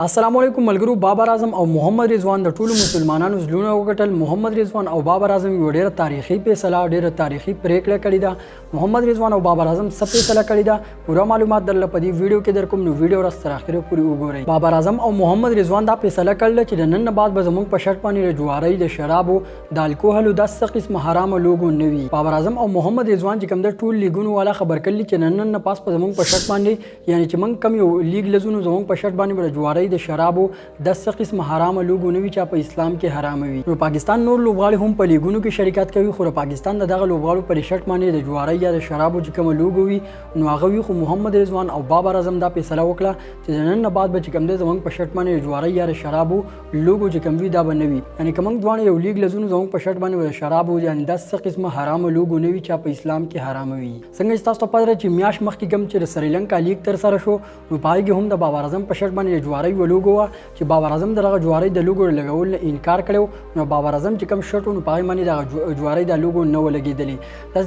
अस्सलामुअलैकुम मलगरू बाबर आजम और मोहम्मद रिजवान द टूलू मुसलमानों ज़लूना वगटल मोहम्मद रिजवान और बाबर आजम यो ढेर तारीखी फैसला ढेर तारीखी प्रेकड़े कड़ी दा मोहम्मद रिजवान और बाबर आजम सब फैसला कड़ी दा पूरा मालूमात दल्ला पदी वीडियो के दर कुम वीडियो रस्तर आखिर पूरी उगो रही बाबर आजम और मोहम्मद रिजवान दा फैसला कर कि नन बाद बजमुंग पशट पानी रे जुआरई द शराबो द अल्कोहल 10 किस्म हराम लोगो नवी बाबर आजम और मोहम्मद रिजवान जिकम दर टूल लीगुन वाला खबर कर ली कि नन पास बजमुंग पशट पानी यानी चिमंग कम लीग लजुन जमुंग पशट पानी बर जुआरई द शराबो 10 किस्म हराम लोगो नवी चा इस्लाम के हराम वी तो पाकिस्तान नूर लोबाड़ हम पर लीगुनु की शरीकत कवी खुर पाकिस्तान दगा लोबाड़ पर शर्ट माने द जुआरई या द शराबो जिकम लोगो वी नवागवी खु मोहम्मद रिजवान और बाबर आजम दा फैसला वकला कि जनन बाद बचिकम दे जमंग पर शर्ट माने जुआरई या द शराबो लोगो जिकम वी दा बनवी यानी कमंग द्वान यो लीग लजुनु जमंग पर शर्ट माने व शराबो यानी 10 किस्म हराम लोगो नवी चा इस्लाम के हराम वी संग इस्तास तो पदर ची मियाश मख की गम च श्रीलंका लीग तर सर शो पाएगी हम द बाबर आजम पर शर्ट माने जुआरई व लोगो چې बाबर आजम دغه جواری د لوګو لګول انکار کړو نو باबर اعظم چې کوم شټونو پای مانی د جواری د لوګو نو لګیدلی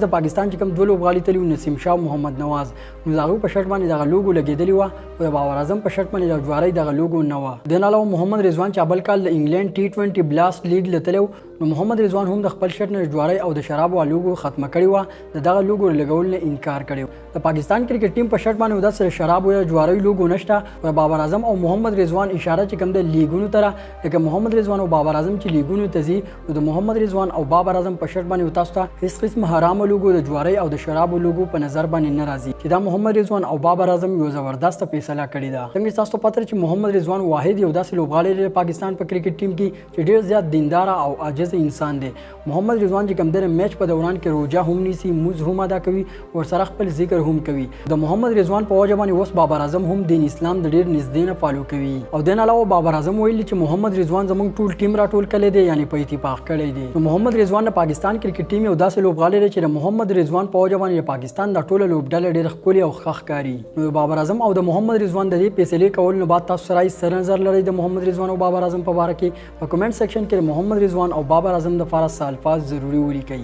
د پاکستان چې کوم دوه لوبغاړي تلی نسیم شاه محمد نواز نو دغه په شټ باندې دغه لوګو لګیدلی و او باबर اعظم په شټ باندې د جواری دغه لوګو نو د علاوه محمد رضوان چې بل کال د انګلند टी20 بلاست لیگ لتلو نو محمد رضوان هم د خپل شټ نه جواری او د شراب او لوګو ختمه کړی و دغه لوګو لګول نه انکار کړو د پاکستان کرکټ ټیم په شټ باندې د شراب او جواری لوګو نشته او باबर اعظم او محمد رضوان اشاره چې کوم د لیګونو تر لکه محمد رضوان او باबर اعظم چې لیګونو تزي او د محمد رضوان او باबर اعظم په شرط باندې وتاسو ته هیڅ قسم حرام لوګو د جواری او د شراب لوګو په نظر باندې ناراضي چې دا محمد رضوان او باबर اعظم یو زبردست فیصله کړی دا څنګه تاسو ته پته چې محمد رضوان واحد یو داسې لوبغاړی دی پاکستان په کرکټ ټیم کې چې ډیر زیات دیندار او عاجز انسان دی محمد رضوان چې کوم د میچ په دوران کې روزه هم نیسي موز هم ادا کوي او سره خپل ذکر هم کوي د محمد رضوان په وجه باندې اوس باबर اعظم هم دین اسلام د ډیر نږدې نه فالو کوي او د علاوه باबर اعظم ویل چې محمد رضوان زموږ ټول ټیم را ټول کړي دي یعنی په اتفاق کړي دي نو محمد رضوان د پاکستان کرکټ ټیم یو داسې لوبغاړی دی چې د محمد رضوان په وجه باندې پاکستان د ټوله لوبډله ډیر ښکلي او ښکاري نو باबर اعظم او د محمد رضوان د دې فیصلې کول نه بعد تاسو سره سر نظر لري د محمد رضوان او باबर اعظم په اړه کې په کمنټ سیکشن کې محمد رضوان او باबर اعظم د فارس الفاظ ضروری ولیکئ